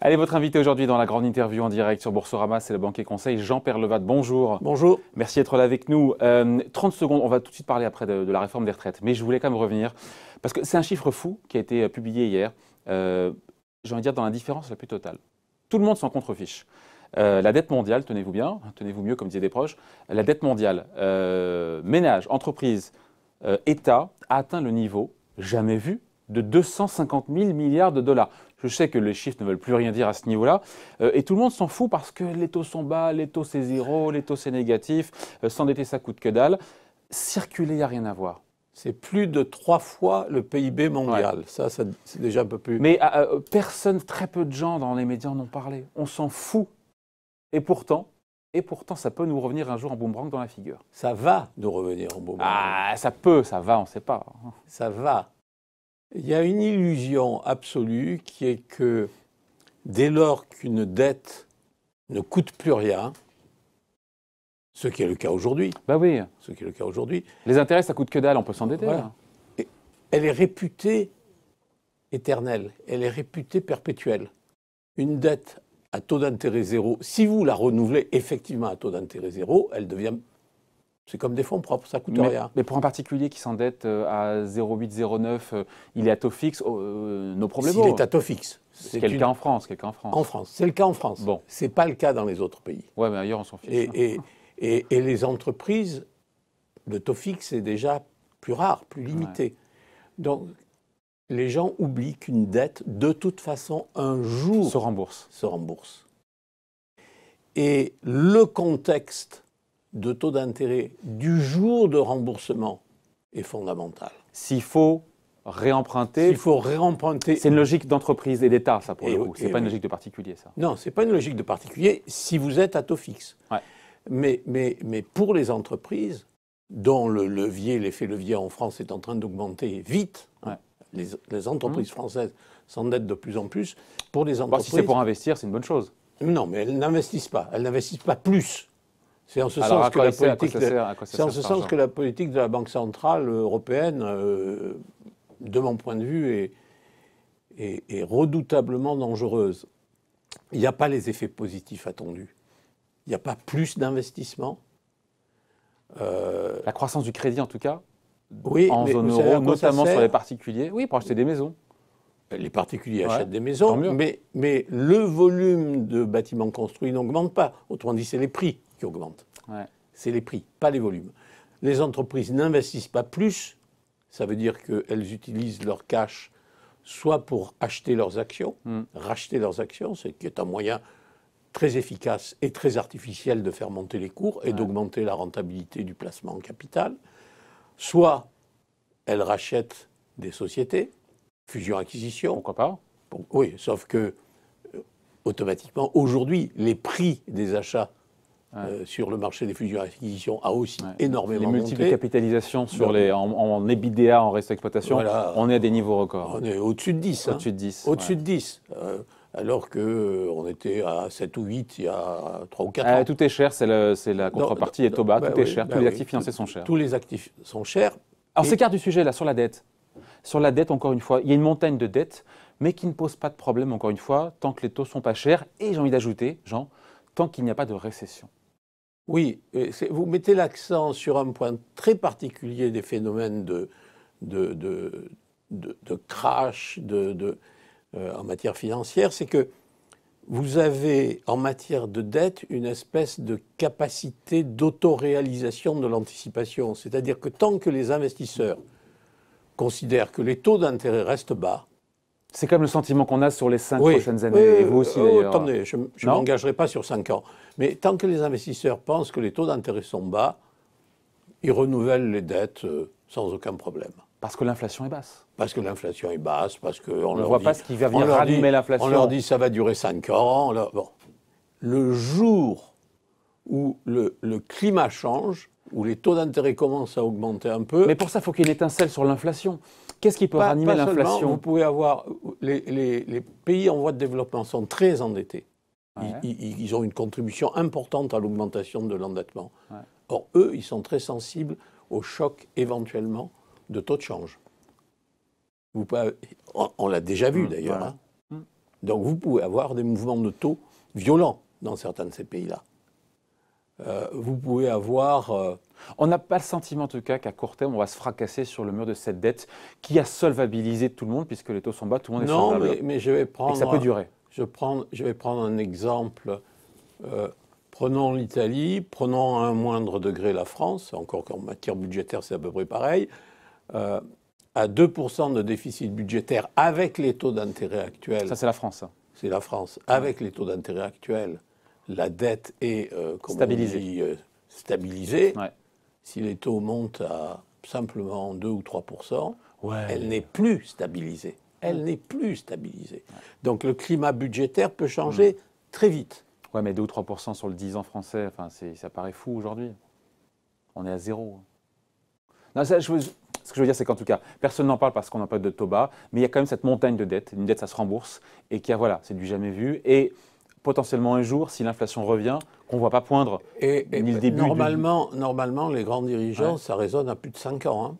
Allez, votre invité aujourd'hui dans la grande interview en direct sur Boursorama, c'est le banquier conseil Jean Peyrelevade. Bonjour. Bonjour. Merci d'être là avec nous. 30 secondes, on va tout de suite parler après de la réforme des retraites. Mais je voulais quand même revenir, parce que c'est un chiffre fou qui a été publié hier. J'ai envie de dire dans l'indifférence la plus totale. Tout le monde s'en contrefiche. La dette mondiale, tenez-vous bien, tenez-vous mieux comme disaient des proches, la dette mondiale, ménage, entreprise, État, a atteint le niveau jamais vu de 250 000 milliards de dollars. Je sais que les chiffres ne veulent plus rien dire à ce niveau-là. Et tout le monde s'en fout parce que les taux sont bas, les taux c'est zéro, les taux c'est négatif, s'endetter ça coûte que dalle. Circuler, il n'y a rien à voir. C'est plus de 3 fois le PIB mondial. Ouais. Ça c'est déjà un peu plus... Mais personne, très peu de gens dans les médias en ont parlé. On s'en fout. Et pourtant, ça peut nous revenir un jour en boomerang dans la figure. Ça va nous revenir en boomerang. Ah, ça peut, ça va, on ne sait pas. Ça va. Il y a une illusion absolue qui est que dès lors qu'une dette ne coûte plus rien, ce qui est le cas aujourd'hui, ce qui est le cas aujourd'hui, les intérêts ça coûte que dalle, on peut s'endetter. Voilà. Elle est réputée éternelle, elle est réputée perpétuelle. Une dette à taux d'intérêt zéro, si vous la renouvelez effectivement à taux d'intérêt zéro, elle devient... C'est comme des fonds propres, ça coûte rien. Mais pour un particulier qui s'endette à 0,8, 0,9, il est à taux fixe, nos problèmes. Il est à taux fixe. C'est le cas en France. En France, c'est le cas en France. Bon. Ce n'est pas le cas dans les autres pays. Oui, mais ailleurs, on s'en fiche. Et les entreprises, le taux fixe est déjà plus rare, plus limité. Ouais. Donc, les gens oublient qu'une dette, de toute façon, un jour... se rembourse. Et le contexte de taux d'intérêt du jour de remboursement est fondamental. S'il faut réemprunter... C'est une logique d'entreprise et d'État, ça, pour le coup. Ce n'est pas une logique de particulier, ça. Non, ce n'est pas une logique de particulier si vous êtes à taux fixe. Ouais. Mais pour les entreprises, dont l'effet levier en France est en train d'augmenter vite, ouais. Les entreprises françaises s'endettent de plus en plus. Pour les entreprises... si c'est pour investir, c'est une bonne chose. Non, mais elles n'investissent pas. Elles n'investissent pas plus. C'est en ce sens que la politique de la Banque centrale européenne, de mon point de vue, est redoutablement dangereuse. Il n'y a pas les effets positifs attendus. Il n'y a pas plus d'investissement. La croissance du crédit, en tout cas, oui, en zone euro, notamment sur les particuliers, oui, pour acheter des maisons. Les particuliers achètent des maisons, mais le volume de bâtiments construits n'augmente pas. Autrement dit, c'est les prix qui augmentent. Ouais. C'est les prix, pas les volumes. Les entreprises n'investissent pas plus, ça veut dire qu'elles utilisent leur cash soit pour acheter leurs actions, racheter leurs actions, ce qui est un moyen très efficace et très artificiel de faire monter les cours et d'augmenter la rentabilité du placement en capital, soit elles rachètent des sociétés, fusion-acquisition. Pourquoi pas ? Oui, sauf que automatiquement, aujourd'hui, les prix des achats sur le marché des fusions-acquisitions a aussi énormément monté. Les multiples de capitalisation en EBITDA, en reste exploitation, voilà, on est à des niveaux records. On est au-dessus de 10. Au-dessus de 10. Au-dessus de 10. Alors qu'on était à 7 ou 8 il y a 3 ou 4 ans. Tout est cher, c'est la contrepartie est au bas, tout est cher, tous les actifs financiers sont chers. Tous les actifs sont chers. Alors, on s'écarte du sujet, là, sur la dette. Sur la dette, encore une fois, il y a une montagne de dettes, mais qui ne pose pas de problème, encore une fois, tant que les taux ne sont pas chers. Et j'ai envie d'ajouter, Jean, tant qu'il n'y a pas de récession. Oui, vous mettez l'accent sur un point très particulier des phénomènes de crash en matière financière, c'est que vous avez en matière de dette une espèce de capacité d'autoréalisation de l'anticipation. C'est-à-dire que tant que les investisseurs considèrent que les taux d'intérêt restent bas, c'est comme le sentiment qu'on a sur les 5 prochaines années, et vous aussi d'ailleurs. Attendez, je ne m'engagerai pas sur 5 ans. Mais tant que les investisseurs pensent que les taux d'intérêt sont bas, ils renouvellent les dettes sans aucun problème. Parce que l'inflation est basse. Parce que l'inflation est basse, parce qu'on ne voit pas ce qui va venir rallumer l'inflation. On leur dit ça va durer 5 ans. Bon. Le jour où le climat change, où les taux d'intérêt commencent à augmenter un peu... Mais pour ça, il faut qu'il y ait une étincelle sur l'inflation. Qu'est-ce qui peut ranimer l'inflation ? Vous pouvez avoir... Les pays en voie de développement sont très endettés. Ouais. Ils ont une contribution importante à l'augmentation de l'endettement. Ouais. Or, eux, ils sont très sensibles au choc éventuellement de taux de change. On l'a déjà vu d'ailleurs. Voilà. Hein. Donc vous pouvez avoir des mouvements de taux violents dans certains de ces pays-là. Vous pouvez avoir... On n'a pas le sentiment en tout cas qu'à court terme, on va se fracasser sur le mur de cette dette qui a solvabilisé tout le monde puisque les taux sont bas, tout le monde est solvable. Non, mais je vais prendre... Et que ça peut durer. Je vais prendre un exemple. Prenons l'Italie, prenons à un moindre degré la France, encore qu'en matière budgétaire c'est à peu près pareil. À 2% de déficit budgétaire avec les taux d'intérêt actuels. Ça c'est la France. Ça. C'est la France. Avec les taux d'intérêt actuels, la dette est stabilisée. Ouais. Si les taux montent à simplement 2 ou 3%, Ouais. elle n'est plus stabilisée. Elle n'est plus stabilisée. Donc le climat budgétaire peut changer très vite. Ouais, mais 2 ou 3% sur le 10 ans français, enfin, ça paraît fou aujourd'hui. On est à zéro. Non, ce que je veux dire, c'est qu'en tout cas, personne n'en parle parce qu'on n'a pas de taux bas, mais il y a quand même cette montagne de dettes. Une dette, ça se rembourse, et voilà, c'est du jamais vu. Et potentiellement un jour, si l'inflation revient, qu'on ne voit pas poindre ni le début normalement, les grands dirigeants, ça résonne à plus de 5 ans. Hein.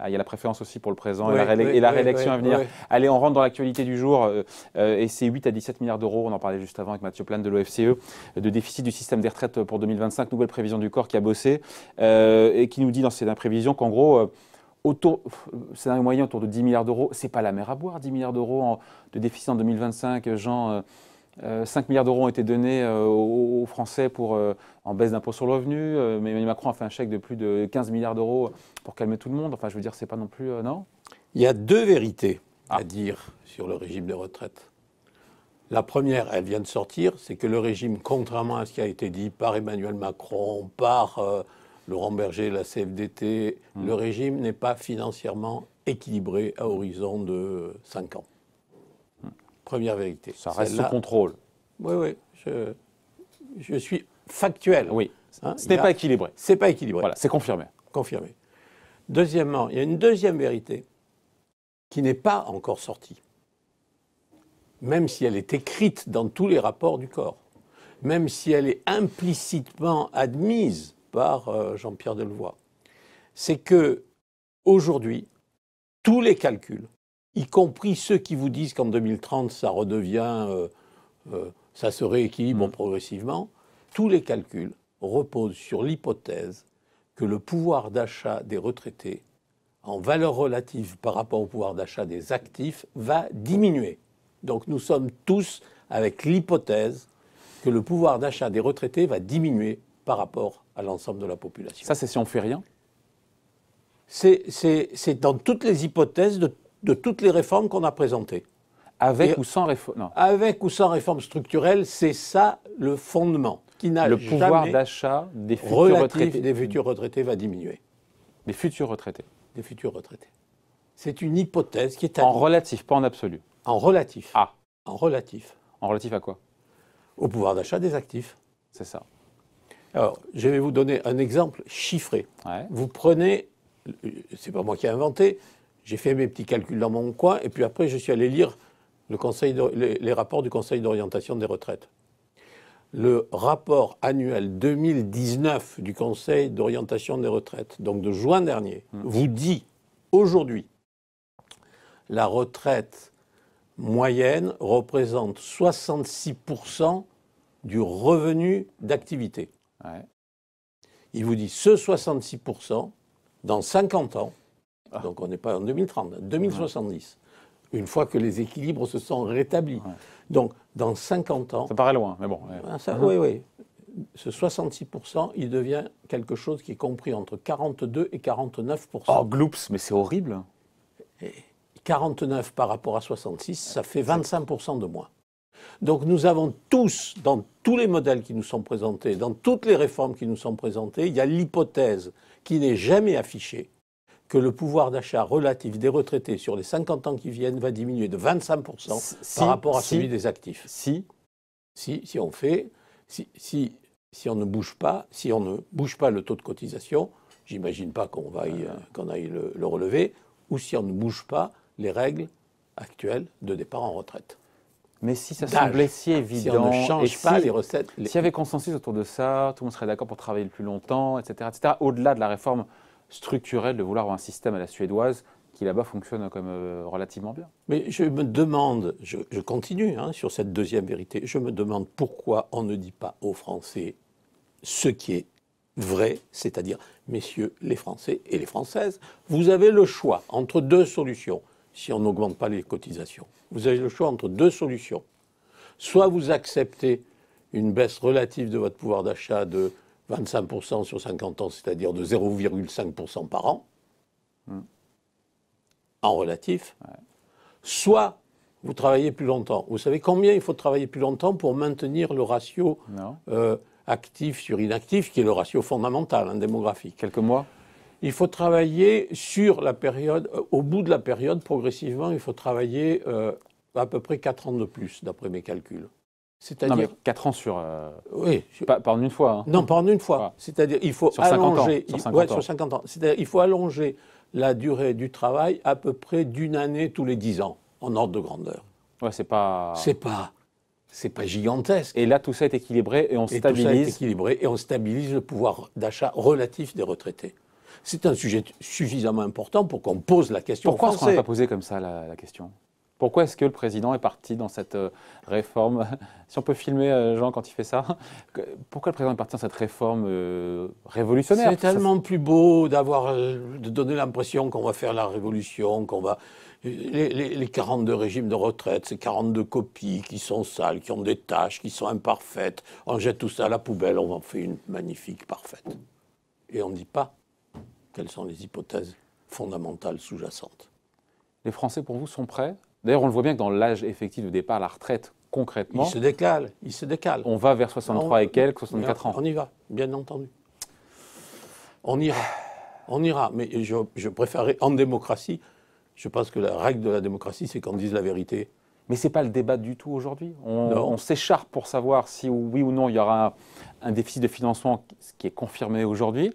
Il y a la préférence aussi pour le présent Oui, et la réélection à venir. Oui. Allez, on rentre dans l'actualité du jour. Et c'est 8 à 17 milliards d'euros, on en parlait juste avant avec Mathieu Plane de l'OFCE, de déficit du système des retraites pour 2025. Nouvelle prévision du corps qui a bossé et qui nous dit dans ses prévisions qu'en gros, scénario moyen autour de 10 milliards d'euros, c'est pas la mer à boire, 10 milliards d'euros de déficit en 2025. Jean, 5 milliards d'euros ont été donnés aux Français en baisse d'impôt sur le revenu. Mais Emmanuel Macron a fait un chèque de plus de 15 milliards d'euros pour calmer tout le monde. Enfin, je veux dire, c'est pas non plus... non ? Il y a deux vérités à dire sur le régime des retraites. La première, elle vient de sortir, c'est que le régime, contrairement à ce qui a été dit par Emmanuel Macron, par Laurent Berger, la CFDT, le régime n'est pas financièrement équilibré à horizon de 5 ans. Première vérité. Ça reste sous contrôle. Oui, je suis factuel. Oui, ce n'est pas équilibré. C'est pas équilibré. Voilà, c'est confirmé. Confirmé. Deuxièmement, il y a une deuxième vérité qui n'est pas encore sortie, même si elle est écrite dans tous les rapports du corps, même si elle est implicitement admise par Jean-Pierre Delevoye, c'est que aujourd'hui, tous les calculs, y compris ceux qui vous disent qu'en 2030, ça redevient, ça se rééquilibre progressivement, tous les calculs reposent sur l'hypothèse que le pouvoir d'achat des retraités, en valeur relative par rapport au pouvoir d'achat des actifs, va diminuer. Donc nous sommes tous avec l'hypothèse que le pouvoir d'achat des retraités va diminuer par rapport à l'ensemble de la population. Ça, c'est si on ne fait rien ? C'est dans toutes les hypothèses de toutes les réformes qu'on a présentées. Avec ou sans réforme ? Non. Avec ou sans réforme structurelle, c'est ça le fondement. Qui n'a le pouvoir d'achat des futurs retraités. Des futurs retraités va diminuer. Des futurs retraités. Des futurs retraités. C'est une hypothèse qui est... En relatif, pas en absolu. En relatif. Ah. En relatif. En relatif à quoi ? Au pouvoir d'achat des actifs. C'est ça. Alors, je vais vous donner un exemple chiffré. Ouais. Vous prenez, c'est pas moi qui ai inventé, j'ai fait mes petits calculs dans mon coin, et puis après, je suis allé lire les rapports du Conseil d'orientation des retraites. Le rapport annuel 2019 du Conseil d'orientation des retraites, donc de juin dernier, vous dit aujourd'hui, la retraite moyenne représente 66% du revenu d'activité. Ouais. Il vous dit ce 66%, dans 50 ans, donc on n'est pas en 2030, 2070, une fois que les équilibres se sont rétablis. Ouais. Donc, dans 50 ans... Ça paraît loin, mais bon. Ouais. Oui. Ce 66%, il devient quelque chose qui est compris entre 42 et 49%. Oh, gloops, mais c'est horrible. Et 49 par rapport à 66, ça fait 25% de moins. Donc nous avons tous, dans tous les modèles qui nous sont présentés, dans toutes les réformes qui nous sont présentées, il y a l'hypothèse qui n'est jamais affichée que le pouvoir d'achat relatif des retraités sur les 50 ans qui viennent va diminuer de 25% par rapport à celui des actifs. Si on ne bouge pas, le taux de cotisation, j'imagine pas qu'on aille le relever, ou si on ne bouge pas les règles actuelles de départ en retraite. Mais si ça semblait si évident, si on ne change pas les recettes... S'il y avait consensus autour de ça, tout le monde serait d'accord pour travailler le plus longtemps, etc., etc., au-delà de la réforme structurel de vouloir avoir un système à la suédoise qui là-bas fonctionne comme relativement bien. Mais je me demande, je continue sur cette deuxième vérité, je me demande pourquoi on ne dit pas aux Français ce qui est vrai, c'est-à-dire, messieurs les Français et les Françaises, vous avez le choix entre deux solutions, si on n'augmente pas les cotisations. Vous avez le choix entre deux solutions. Soit vous acceptez une baisse relative de votre pouvoir d'achat de 25% sur 50 ans, c'est-à-dire de 0,5% par an, en relatif, soit vous travaillez plus longtemps. Vous savez combien il faut travailler plus longtemps pour maintenir le ratio actif sur inactif, qui est le ratio fondamental démographique. Quelques mois. Il faut travailler sur la période, au bout de la période, progressivement, il faut travailler à peu près 4 ans de plus, d'après mes calculs. C'est-à-dire 4 ans sur... oui. Pas en une fois. Hein. Non, pas en une fois. C'est-à-dire il faut sur allonger... 50 ans. Sur 50 ans. Sur 50 ans. C'est-à-dire il faut allonger la durée du travail à peu près d'une année tous les 10 ans, en ordre de grandeur. Ouais, c'est pas gigantesque. Et là, tout ça est équilibré et on stabilise. Tout ça est équilibré et on stabilise le pouvoir d'achat relatif des retraités. C'est un sujet suffisamment important pour qu'on pose la question. Pourquoi est-ce qu'on n'a pas posé comme ça la question ? Pourquoi est-ce que le président est parti dans cette réforme ? Si on peut filmer Jean quand il fait ça, pourquoi le président est parti dans cette réforme révolutionnaire ? C'est tellement plus beau de donner l'impression qu'on va faire la révolution, qu'on va... Les 42 régimes de retraite, ces 42 copies qui sont sales, qui ont des taches, qui sont imparfaites, on jette tout ça à la poubelle, on en fait une magnifique parfaite. Et on ne dit pas quelles sont les hypothèses fondamentales sous-jacentes. Les Français, pour vous, sont prêts ? D'ailleurs, on le voit bien que dans l'âge effectif de départ à la retraite, concrètement... Il se décale. On va vers 63 et quelques, 64 ans. On y va, bien entendu. On ira. Mais je préférerais, en démocratie, je pense que la règle de la démocratie, c'est qu'on dise la vérité. Mais ce n'est pas le débat du tout aujourd'hui. On s'écharpe pour savoir si oui ou non il y aura un déficit de financement, ce qui est confirmé aujourd'hui.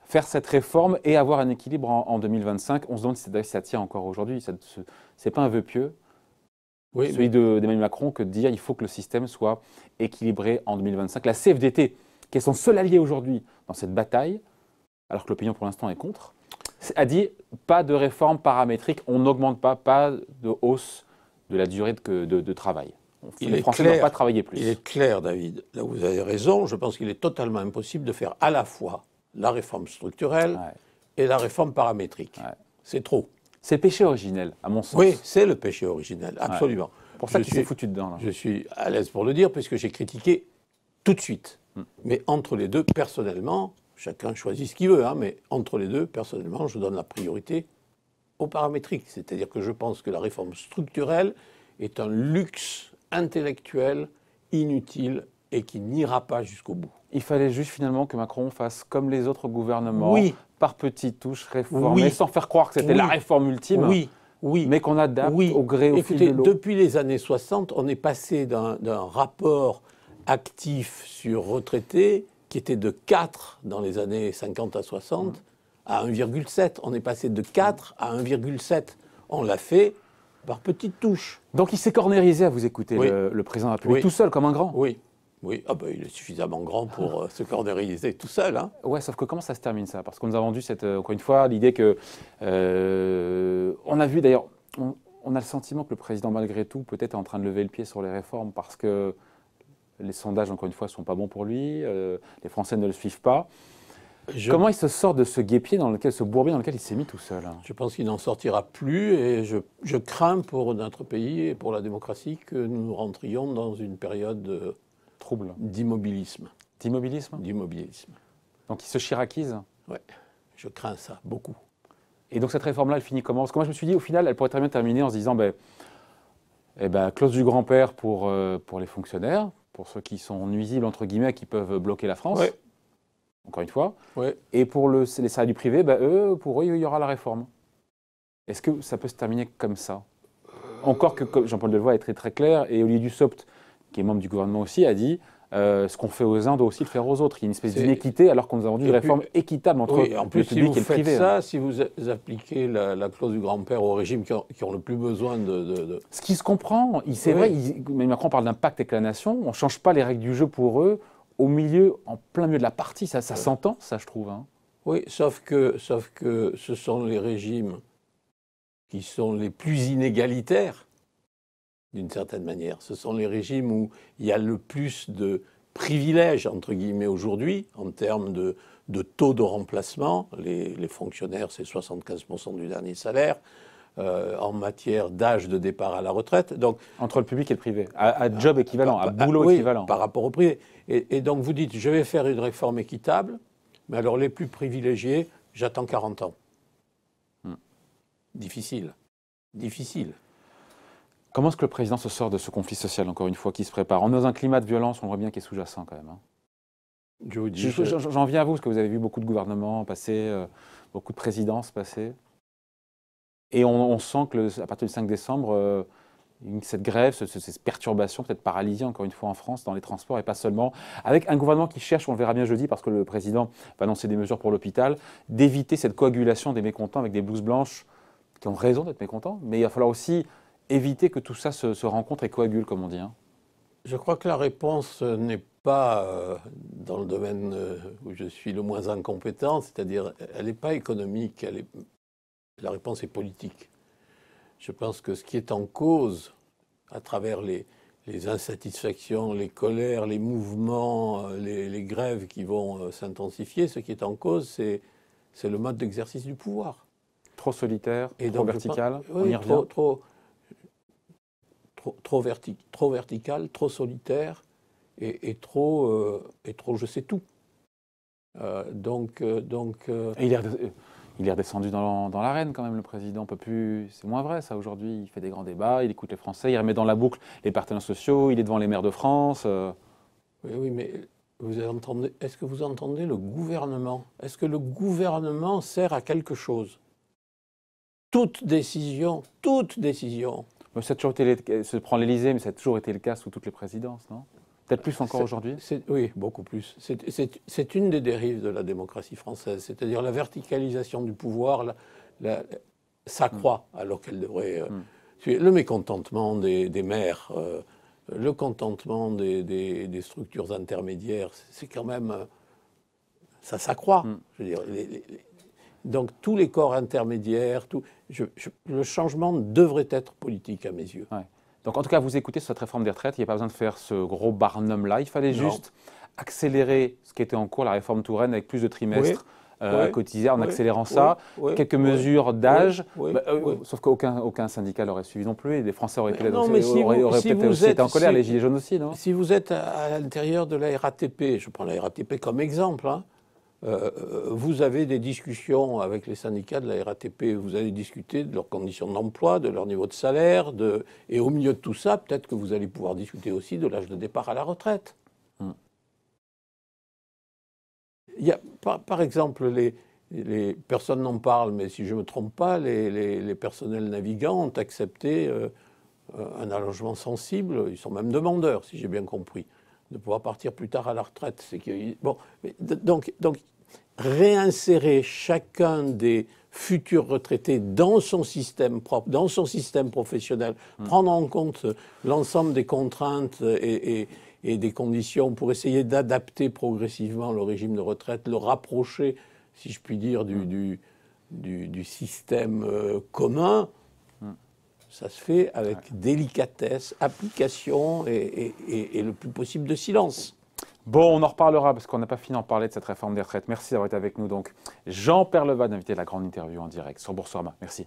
Faire cette réforme et avoir un équilibre en 2025, on se demande si ça tient encore aujourd'hui. Ce n'est pas un vœu pieux, celui d'Emmanuel Macron, que de dire qu'il faut que le système soit équilibré en 2025. La CFDT, qui est son seul allié aujourd'hui dans cette bataille, alors que l'opinion pour l'instant est contre, a dit pas de réforme paramétrique, on n'augmente pas de hausse de la durée de travail. Les Français ne doivent pas travailler plus. Il est clair, David, là vous avez raison, je pense qu'il est totalement impossible de faire à la fois la réforme structurelle et la réforme paramétrique. Ouais. C'est trop. C'est le péché originel, à mon sens. Oui, c'est le péché originel, absolument. Ouais. C'est pour ça qu'il s'est foutu dedans. Là. Je suis à l'aise pour le dire, puisque j'ai critiqué tout de suite. Mais entre les deux, personnellement, chacun choisit ce qu'il veut, mais entre les deux, personnellement, je donne la priorité au paramétrique. C'est-à-dire que je pense que la réforme structurelle est un luxe intellectuel inutile et qui n'ira pas jusqu'au bout. Il fallait juste finalement que Macron fasse comme les autres gouvernements, par petites touches, réformer, sans faire croire que c'était la réforme ultime, mais qu'on adapte au gré, au fil de l'eau. Depuis les années 60, on est passé d'un rapport actif sur retraités qui était de 4 dans les années 50 à 60 à 1,7. On est passé de 4 à 1,7. On l'a fait par petites touches. Donc il s'est cornérisé à vous écouter, le président de la République, tout seul comme un grand. Oui, il est suffisamment grand pour se cornériser tout seul. Ouais, sauf que comment ça se termine ça ? Parce qu'on nous a vendu encore une fois l'idée que... on a vu d'ailleurs, on a le sentiment que le président malgré tout peut-être est en train de lever le pied sur les réformes parce que les sondages encore une fois ne sont pas bons pour lui, les Français ne le suivent pas. Comment il se sort de ce guêpier ce bourbier dans lequel il s'est mis tout seul ? Je pense qu'il n'en sortira plus et je crains pour notre pays et pour la démocratie que nous rentrions dans une période... trouble. D'immobilisme. D'immobilisme ? D'immobilisme. Donc il se chiraquise ? Oui, je crains ça, beaucoup. Et donc cette réforme-là, elle finit comment ? Parce que moi je me suis dit, au final, elle pourrait très bien terminer en se disant, clause du grand-père pour les fonctionnaires, pour ceux qui sont nuisibles, entre guillemets, qui peuvent bloquer la France, encore une fois. Et pour les salariés du privé, pour eux, il y aura la réforme. Est-ce que ça peut se terminer comme ça ? Encore que Jean-Paul Delevoye est très très clair, et Olivier Dussopt, qui est membre du gouvernement aussi, a dit ce qu'on fait aux uns doit aussi le faire aux autres. Il y a une espèce d'inéquité alors qu'on nous a vendu une réforme équitable entre le public et le privé. Si vous appliquez la clause du grand-père aux régimes qui ont le plus besoin de... Ce qui se comprend, c'est vrai, Macron parle d'un pacte avec la nation, on ne change pas les règles du jeu pour eux, au milieu, en plein milieu de la partie, ça s'entend, ça je trouve. Oui, sauf que ce sont les régimes qui sont les plus inégalitaires, d'une certaine manière. Ce sont les régimes où il y a le plus de privilèges, entre guillemets, aujourd'hui, en termes de taux de remplacement. Les fonctionnaires, c'est 75% du dernier salaire. En matière d'âge de départ à la retraite. Donc, entre le public et le privé, à job équivalent, à boulot oui, équivalent. Par rapport au privé. Et donc vous dites, je vais faire une réforme équitable, mais alors les plus privilégiés, j'attends 40 ans. Difficile. Difficile. Comment est-ce que le président se sort de ce conflit social, encore une fois, qui se prépare? Dans un climat de violence, on voit bien qu'il est sous-jacent quand même. Hein. J'en viens à vous, parce que vous avez vu beaucoup de gouvernements passer, beaucoup de présidences passer. Et on sent que à partir du 5 décembre, cette grève, cette perturbation, cette paralysie, encore une fois en France, dans les transports, et pas seulement, avec un gouvernement qui cherche, on le verra bien jeudi, parce que le président va annoncer des mesures pour l'hôpital, d'éviter cette coagulation des mécontents avec des blouses blanches qui ont raison d'être mécontents, mais il va falloir aussi éviter que tout ça se rencontre et coagule, comme on dit. Hein. Je crois que la réponse n'est pas dans le domaine où je suis le moins incompétent, c'est-à-dire elle n'est pas économique, la réponse est politique. Je pense que ce qui est en cause, à travers les insatisfactions, les colères, les mouvements, les grèves qui vont s'intensifier, ce qui est en cause, c'est le mode d'exercice du pouvoir. Trop solitaire, trop vertical, on y revient. Trop vertical, trop solitaire et trop je sais tout. Et il est redescendu dans l'arène quand même, le président. On peut plus. C'est moins vrai ça aujourd'hui. Il fait des grands débats, il écoute les Français, il remet dans la boucle les partenaires sociaux, il est devant les maires de France. Oui, mais est-ce que vous entendez le gouvernement? Est-ce que le gouvernement sert à quelque chose? Toute décision. Ça a toujours été, se prend l'Élysée, mais ça a toujours été le cas sous toutes les présidences, non? Peut-être plus encore aujourd'hui? Oui, beaucoup plus. C'est une des dérives de la démocratie française, c'est-à-dire la verticalisation du pouvoir s'accroît alors qu'elle devrait... Le mécontentement des maires, le contentement des structures intermédiaires, c'est quand même... ça s'accroît. Je veux dire, donc tous les corps intermédiaires, le changement devrait être politique à mes yeux. Ouais. Donc en tout cas, vous écoutez sur cette réforme des retraites, il n'y a pas besoin de faire ce gros Barnum-là, il fallait juste accélérer ce qui était en cours, la réforme Touraine, avec plus de trimestres à cotiser, en accélérant ça, quelques mesures d'âge, sauf qu'aucun syndicat l'aurait suivi non plus, et les Français auraient peut-être aussi été en colère, les Gilets jaunes aussi, non? Si vous êtes à l'intérieur de la RATP, je prends la RATP comme exemple, hein, vous avez des discussions avec les syndicats de la RATP, vous allez discuter de leurs conditions d'emploi, de leur niveau de salaire, et au milieu de tout ça, peut-être que vous allez pouvoir discuter aussi de l'âge de départ à la retraite. Il y a, par exemple, les personnes n'en parlent, mais si je ne me trompe pas, les personnels navigants ont accepté un allongement sensible, ils sont même demandeurs, si j'ai bien compris, de pouvoir partir plus tard à la retraite. Donc, réinsérer chacun des futurs retraités dans son système propre, dans son système professionnel, prendre en compte l'ensemble des contraintes et des conditions pour essayer d'adapter progressivement le régime de retraite, le rapprocher, si je puis dire, du système commun, ça se fait avec délicatesse, application et le plus possible de silence. Bon, on en reparlera parce qu'on n'a pas fini d'en parler de cette réforme des retraites. Merci d'avoir été avec nous. Donc, Jean Peyrelevade, invité de la grande interview en direct sur Boursorama. Merci.